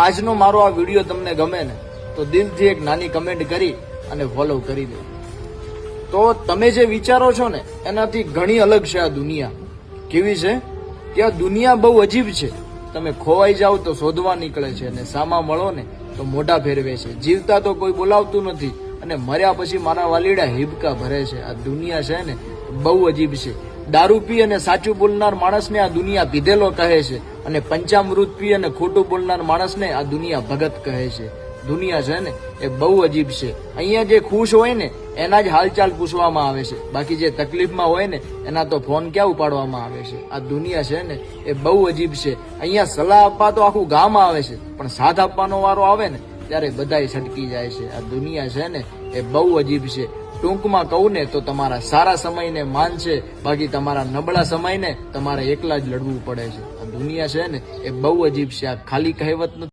આજનો મારો આ વિડીયો તમને ગમે ને તો દિલથી એક નાની કમેન્ટ કરી અને ફોલો કરી દો. તો તમે જે વિચારો છો ને એનાથી ઘણી અલગ છે આ દુનિયા. કેવી છે કે આ દુનિયા બહુ અજીબ છે. તમે ખોવાઈ જાઓ તો શોધવા નીકળે છે અને સામા મળો ને તો મોઢા ફેરવે છે. જીવતા તો કોઈ બોલાવતું નથી અને મર્યા પછી મારા વાલીડા હિબકા ભરે છે. આ દુનિયા છે ને બહુ અજીબ છે. દારૂ પી અને સાચું બોલનાર માણસને આ દુનિયા પીધેલો કહે છે અને પંચામૃત પી અને ખોટું બોલનાર માણસને આ દુનિયા ભગત કહે છે. દુનિયા છે ને એ બહુ અજીબ છે. અહીંયા જે ખુશ હોય ને એના જ હાલચાલ પૂછવામાં આવે છે, બાકી જે તકલીફમાં હોય ને એના તો ફોન ક્યાં ઉપાડવામાં આવે છે. આ દુનિયા છે ને એ બહુ અજીબ છે. અહીંયા સલાહ આપવા તો આખું ગામ આવે છે, પણ સાથ આપવાનો વારો આવે ને ત્યારે બધાય છટકી જાય છે. આ દુનિયા છે ને એ બહુ અજીબ છે. ટૂંકમાં કહું ને તો તમારા સારા સમયને માન છે, બાકી તમારા નબળા સમયને તમારે એકલા જ લડવું પડે છે. આ દુનિયા છે ને એ બહુ અજીબ છે. આ ખાલી કહેવત નથી.